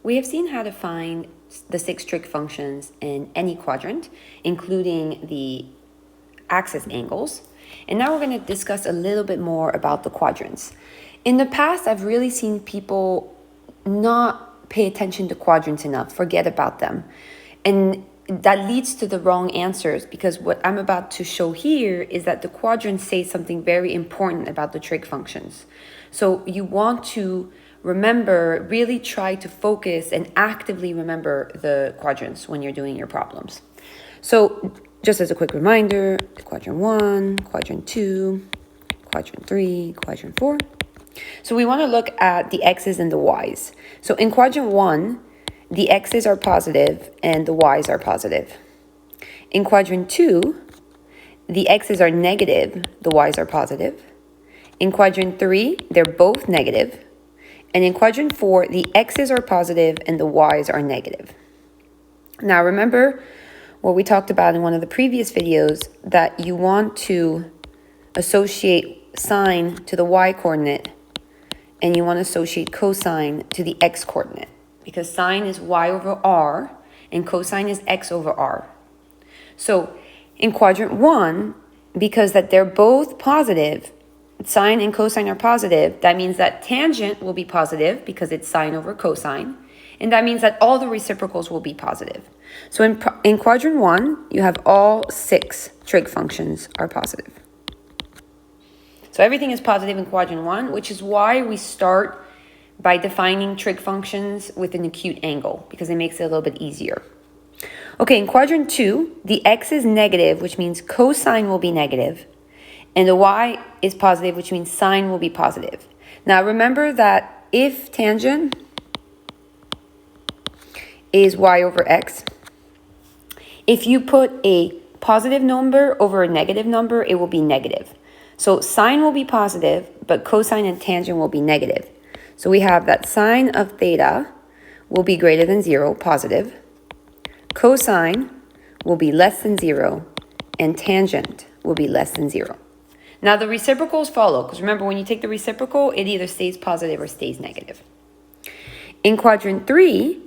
We have seen how to find the 6 trig functions in any quadrant, including the axis angles. And now we're going to discuss a little bit more about the quadrants. In the past, I've really seen people not pay attention to quadrants enough, forget about them. And that leads to the wrong answers, because what I'm about to show here is that the quadrants say something very important about the trig functions. So you want to remember, really try to focus and actively remember the quadrants when you're doing your problems. So just as a quick reminder, quadrant 1, quadrant 2, quadrant 3, quadrant 4. So we want to look at the x's and the y's. So in quadrant 1, the x's are positive and the y's are positive. In quadrant 2, the x's are negative, the y's are positive. In quadrant 3, they're both negative. And in quadrant 4, the x's are positive and the y's are negative. Now remember what we talked about in one of the previous videos, that you want to associate sine to the y coordinate and you want to associate cosine to the x coordinate, because sine is y over r and cosine is x over r. So in quadrant 1, because that they're both positive, sine and cosine are positive, that means that tangent will be positive because it's sine over cosine, and that means that all the reciprocals will be positive. So in quadrant 1, you have all 6 trig functions are positive. So everything is positive in quadrant 1, which is why we start by defining trig functions with an acute angle, because it makes it a little bit easier. Okay, in quadrant 2, the x is negative, which means cosine will be negative, and the y is positive, which means sine will be positive. Now remember that if tangent is y over x, if you put a positive number over a negative number, it will be negative. So sine will be positive, but cosine and tangent will be negative. So we have that sine of theta will be greater than 0, positive. Cosine will be less than 0, and tangent will be less than 0. Now the reciprocals follow, because remember, when you take the reciprocal, it either stays positive or stays negative. In quadrant 3,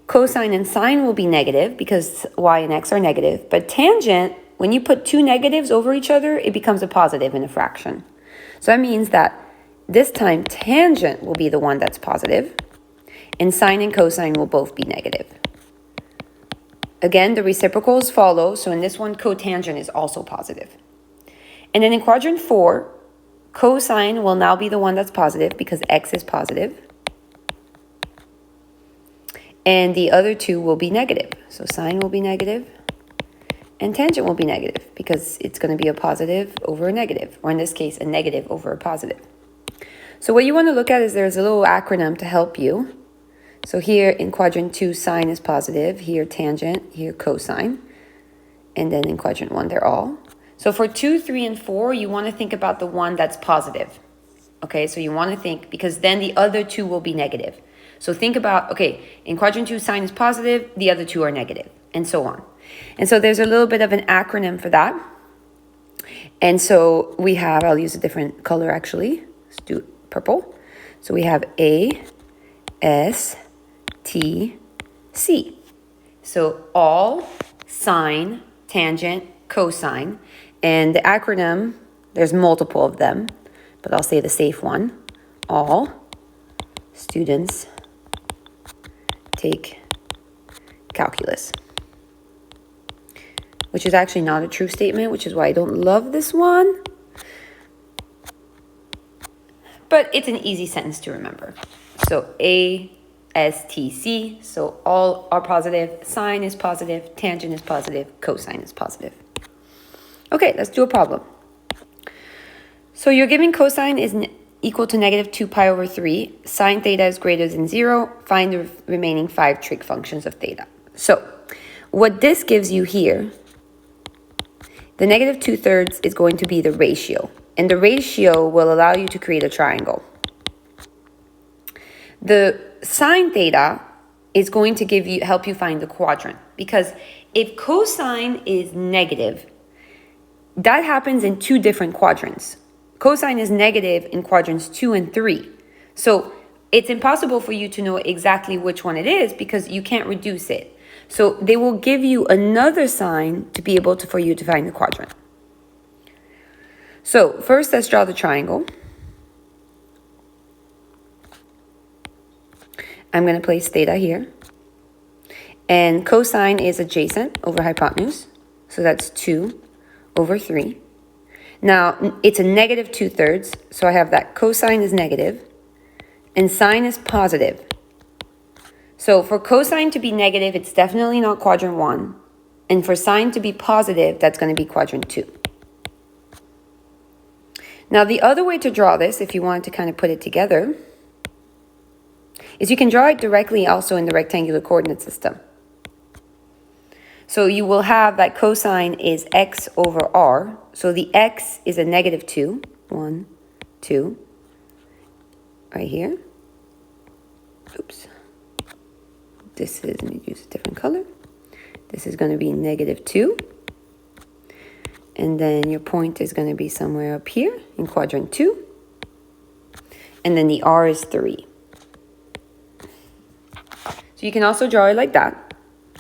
cosine and sine will be negative because y and x are negative, but tangent, when you put two negatives over each other, it becomes a positive in a fraction. So that means that this time tangent will be the one that's positive, and sine and cosine will both be negative. Again, the reciprocals follow, so in this one, cotangent is also positive. And then in quadrant 4, cosine will now be the one that's positive because x is positive. And the other two will be negative. So sine will be negative and tangent will be negative because it's going to be a positive over a negative, or in this case, a negative over a positive. So what you want to look at is there's a little acronym to help you. So here in quadrant 2, sine is positive, here tangent, here cosine. And then in quadrant 1, they're all. So for 2, 3, and 4, you want to think about the one that's positive. Okay, so you want to think, because then the other two will be negative. So think about, okay, in quadrant 2, sine is positive, the other two are negative, and so on. And so there's a little bit of an acronym for that. And so we have, I'll use a different color actually. Let's do purple. So we have A, S, T, C. So all, sine, tangent, cosine. And the acronym, there's multiple of them, but I'll say the safe one. All students take calculus. Which is actually not a true statement, which is why I don't love this one. But it's an easy sentence to remember. So A, S, T, C. So all are positive. Sine is positive. Tangent is positive. Cosine is positive. Okay, let's do a problem. So you're giving cosine is equal to negative 2 pi over 3. Sine theta is greater than 0. Find the remaining 5 trig functions of theta. So what this gives you here, the negative 2/3 is going to be the ratio. And the ratio will allow you to create a triangle. The sine theta is going to help you find the quadrant. Because if cosine is negative, that happens in 2 different quadrants. Cosine is negative in quadrants 2 and 3. So it's impossible for you to know exactly which one it is because you can't reduce it. So they will give you another sign to be able to, for you to find the quadrant. So first, let's draw the triangle. I'm going to place theta here. And cosine is adjacent over hypotenuse. So that's 2 over 3. Now, it's a negative 2/3. So I have that cosine is negative and sine is positive. So for cosine to be negative, it's definitely not quadrant 1. And for sine to be positive, that's going to be quadrant 2. Now, the other way to draw this, if you want to kind of put it together, is you can draw it directly also in the rectangular coordinate system. So you will have that cosine is x over r. So the x is a negative 2. 1, 2. Right here. Oops. This is, let me use a different color. This is going to be negative 2. And then your point is going to be somewhere up here in quadrant 2. And then the r is 3. So you can also draw it like that,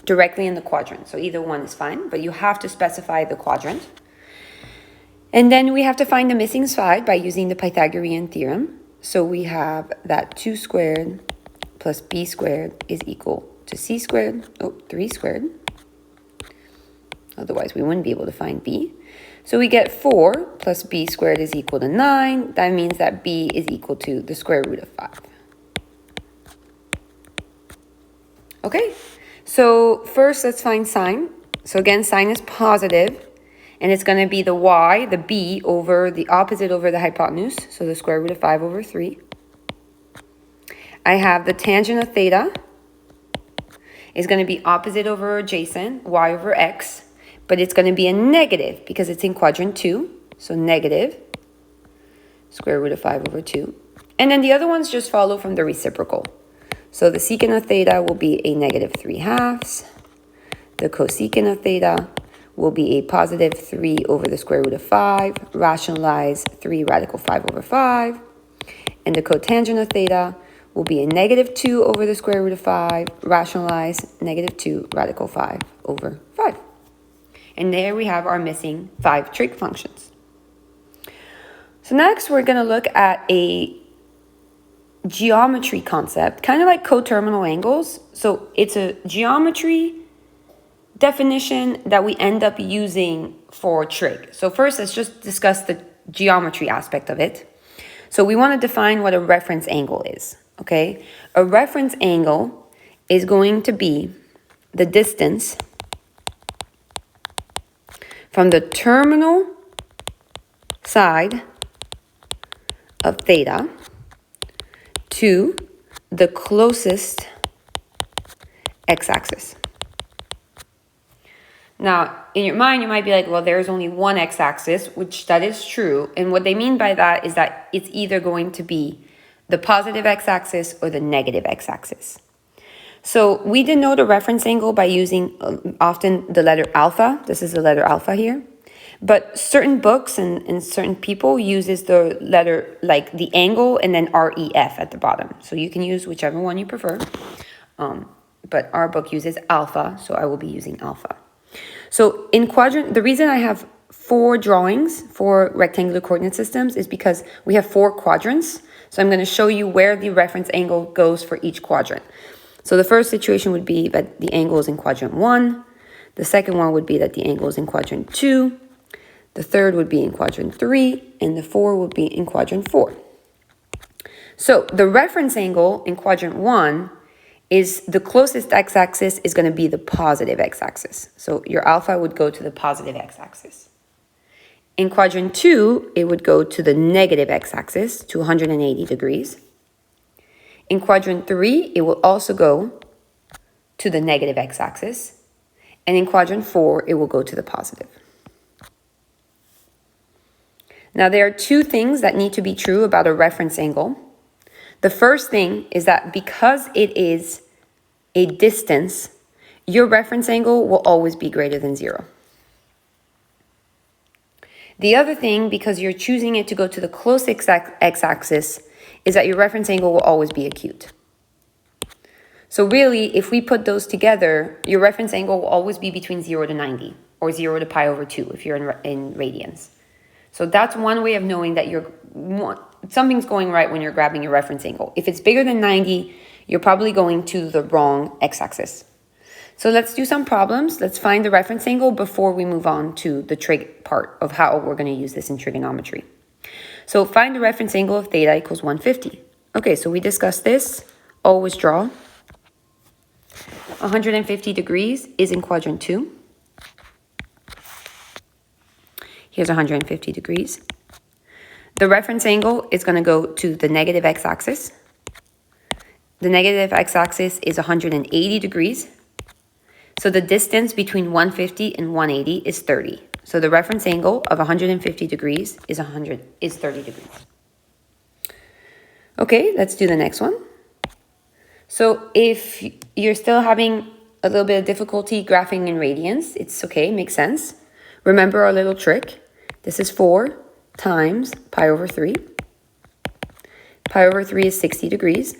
directly in the quadrant. So either one is fine, but you have to specify the quadrant. And then we have to find the missing side by using the Pythagorean theorem. So we have that 2 squared plus b squared is equal to c squared, 3 squared. Otherwise, we wouldn't be able to find b. So we get 4 plus b squared is equal to 9. That means that b is equal to the square root of 5. Okay, so first let's find sine. So again, sine is positive, and it's going to be the y, the b, over the opposite over the hypotenuse, so the square root of 5 over 3. I have the tangent of theta is going to be opposite over adjacent, y over x, but it's going to be a negative because it's in quadrant 2, so negative square root of 5 over 2. And then the other ones just follow from the reciprocal. So the secant of theta will be a negative 3/2. The cosecant of theta will be a positive 3 over the square root of 5. Rationalize 3 radical 5 over 5. And the cotangent of theta will be a negative 2 over the square root of 5. Rationalize negative 2 radical 5 over 5. And there we have our missing 5 trig functions. So next we're going to look at a geometry concept, kind of like coterminal angles. So it's a geometry definition that we end up using for trig. So first, let's just discuss the geometry aspect of it. So we want to define what a reference angle is, okay? A reference angle is going to be the distance from the terminal side of theta to the closest x-axis. Now, in your mind, you might be like, well, there's only one x-axis, which that is true. And what they mean by that is that it's either going to be the positive x-axis or the negative x-axis. So we denote a reference angle by using often the letter alpha. This is the letter alpha here. But certain books and certain people uses the letter, like the angle and then REF at the bottom. So you can use whichever one you prefer. But our book uses alpha, so I will be using alpha. So in quadrant, the reason I have 4 drawings for rectangular coordinate systems is because we have 4 quadrants. So I'm going to show you where the reference angle goes for each quadrant. So the first situation would be that the angle is in quadrant 1. The second one would be that the angle is in quadrant 2. The third would be in quadrant 3, and the 4 would be in quadrant 4. So the reference angle in quadrant 1 is the closest x-axis is going to be the positive x-axis. So your alpha would go to the positive x-axis. In quadrant 2, it would go to the negative x-axis to 180 degrees. In quadrant 3, it will also go to the negative x-axis. And in quadrant 4, it will go to the positive. Now, there are 2 things that need to be true about a reference angle. The first thing is that because it is a distance, your reference angle will always be greater than 0. The other thing, because you're choosing it to go to the closest x-axis, is that your reference angle will always be acute. So really, if we put those together, your reference angle will always be between 0 to 90, or 0 to pi over 2 if you're in radians. So that's one way of knowing that something's going right when you're grabbing your reference angle. If it's bigger than 90, you're probably going to the wrong x-axis. So let's do some problems. Let's find the reference angle before we move on to the trig part of how we're going to use this in trigonometry. So find the reference angle of theta equals 150. Okay, so we discussed this. Always draw. 150 degrees is in quadrant 2. Here's 150 degrees. The reference angle is going to go to the negative x-axis. The negative x-axis is 180 degrees. So the distance between 150 and 180 is 30. So the reference angle of 150 degrees is 30 degrees. Okay, let's do the next one. So if you're still having a little bit of difficulty graphing in radians, it's okay, makes sense. Remember our little trick. This is 4 times pi over 3. Pi over 3 is 60 degrees.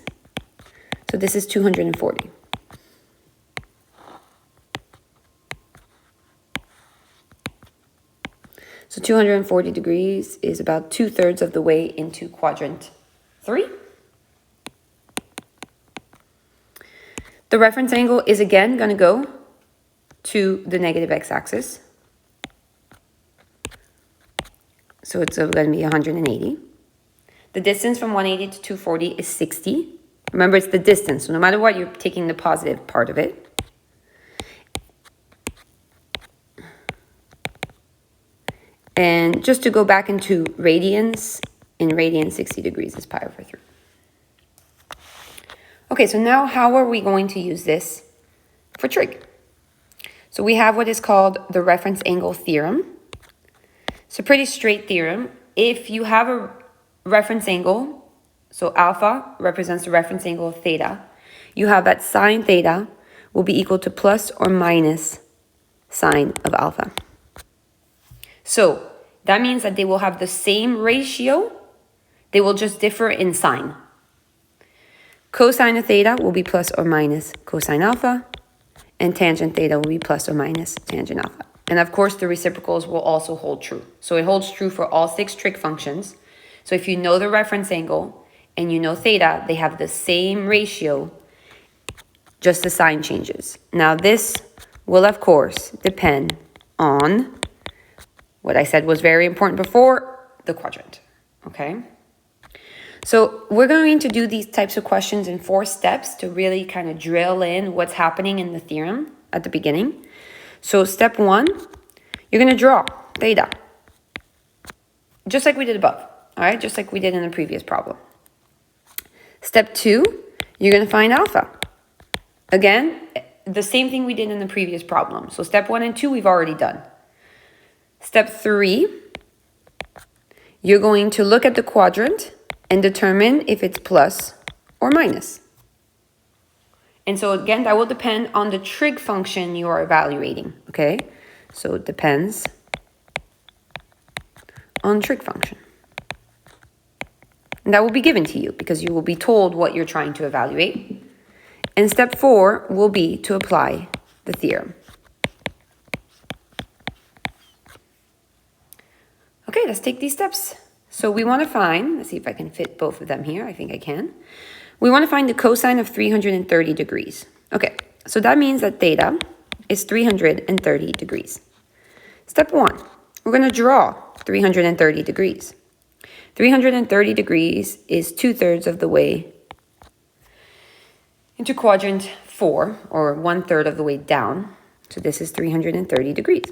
So this is 240. So 240 degrees is about 2/3 of the way into quadrant 3. The reference angle is again going to go to the negative x-axis. So it's going to be 180. The distance from 180 to 240 is 60. Remember, it's the distance. So no matter what, you're taking the positive part of it. And just to go back into radians, in radians, 60 degrees is pi over 3. Okay, so now how are we going to use this for trig? So we have what is called the reference angle theorem. It's a pretty straight theorem. If you have a reference angle, so alpha represents the reference angle of theta, you have that sine theta will be equal to plus or minus sine of alpha. So that means that they will have the same ratio, they will just differ in sign. Cosine of theta will be plus or minus cosine alpha, and tangent theta will be plus or minus tangent alpha. And of course, the reciprocals will also hold true. So it holds true for all 6 trig functions. So if you know the reference angle and you know theta, they have the same ratio, just the sign changes. Now this will, of course, depend on what I said was very important before, the quadrant, okay? So we're going to do these types of questions in 4 steps to really kind of drill in what's happening in the theorem at the beginning. So step 1, you're going to draw theta, just like we did above, all right? Just like we did in the previous problem. Step 2, you're going to find alpha. Again, the same thing we did in the previous problem. So step 1 and 2, we've already done. Step 3, you're going to look at the quadrant and determine if it's plus or minus. And so again, that will depend on the trig function you are evaluating, okay? So it depends on trig function. And that will be given to you because you will be told what you're trying to evaluate. And step 4 will be to apply the theorem. Okay, let's take these steps. So we want to find, let's see if I can fit both of them here. I think I can. We want to find the cosine of 330 degrees. Okay, so that means that theta is 330 degrees. Step 1, we're going to draw 330 degrees. 330 degrees is 2/3 of the way into quadrant 4, or 1/3 of the way down. So this is 330 degrees.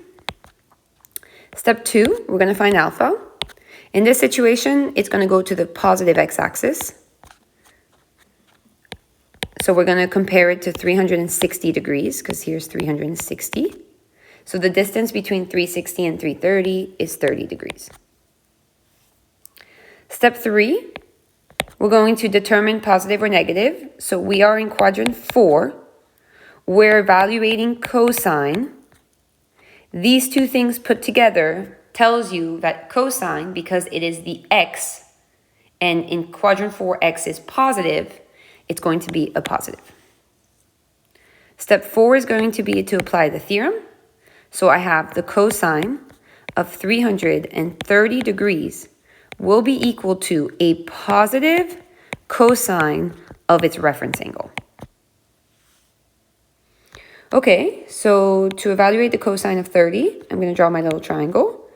Step 2, we're going to find alpha. In this situation, it's going to go to the positive x-axis. So we're going to compare it to 360 degrees, because here's 360. So the distance between 360 and 330 is 30 degrees. Step 3, we're going to determine positive or negative. So we are in quadrant 4. We're evaluating cosine. These two things put together tells you that cosine, because it is the x and in quadrant 4, x is positive, it's going to be a positive. Step 4 is going to be to apply the theorem. So I have the cosine of 330 degrees will be equal to a positive cosine of its reference angle. Okay, so to evaluate the cosine of 30, I'm going to draw my little triangle.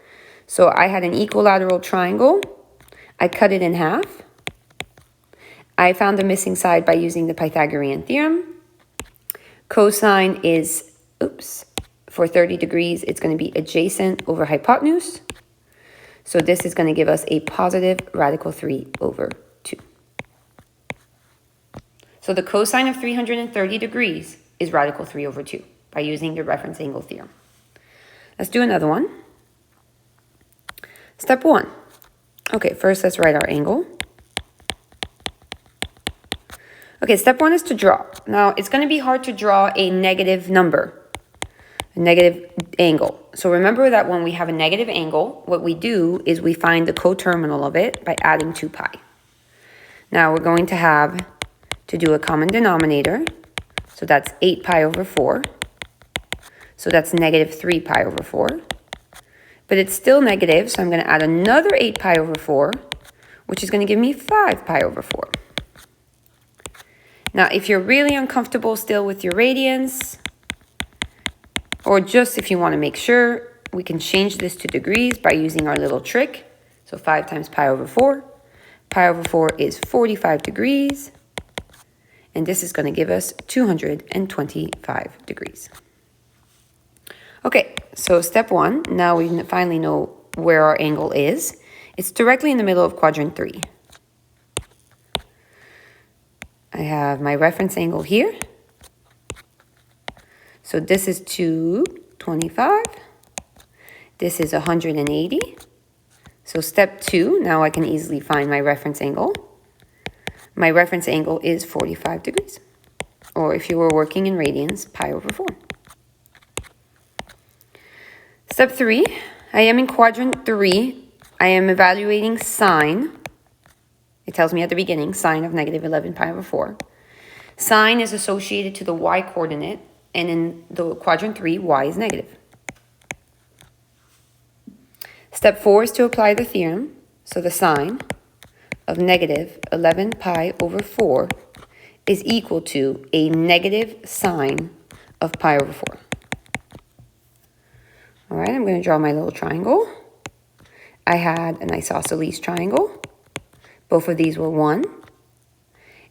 So I had an equilateral triangle. I cut it in half. I found the missing side by using the Pythagorean theorem. Cosine is, for 30 degrees, it's going to be adjacent over hypotenuse. So this is going to give us a positive radical 3 over 2. So the cosine of 330 degrees is radical 3 over 2 by using the reference angle theorem. Let's do another one. Step 1. Okay, first let's write our angle. Okay, step 1 is to draw. Now, it's going to be hard to draw a negative number, a negative angle. So remember that when we have a negative angle, what we do is we find the coterminal of it by adding 2 pi. Now, we're going to have to do a common denominator. So that's 8 pi over 4. So that's negative 3 pi over 4. But it's still negative, so I'm going to add another 8 pi over 4, which is going to give me 5 pi over 4. Now, if you're really uncomfortable still with your radians, or just if you want to make sure, we can change this to degrees by using our little trick. So 5 times pi over 4. Pi over 4 is 45 degrees. And this is going to give us 225 degrees. Okay, so step 1, now we finally know where our angle is. It's directly in the middle of quadrant 3. I have my reference angle here. So this is 225. This is 180. So step 2, now I can easily find my reference angle. My reference angle is 45 degrees. Or if you were working in radians, pi over 4. Step 3, I am in quadrant 3. I am evaluating sine. It tells me at the beginning, sine of negative 11 pi over 4. Sine is associated to the y coordinate, and in the quadrant 3, y is negative. Step 4 is to apply the theorem. So the sine of negative 11 pi over 4 is equal to a negative sine of pi over 4. All right, I'm going to draw my little triangle. I had an isosceles triangle. Both of these were 1.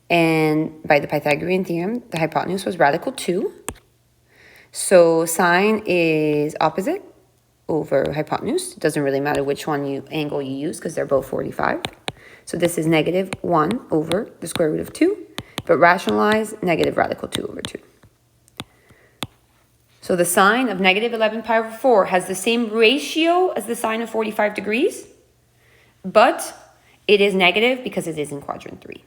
And by the Pythagorean theorem, the hypotenuse was radical 2. So sine is opposite over hypotenuse. It doesn't really matter which angle you use because they're both 45. So this is negative 1 over the square root of 2. But rationalize negative radical 2 over 2. So the sine of negative 11 pi over 4 has the same ratio as the sine of 45 degrees, but it is negative because it is in quadrant 3.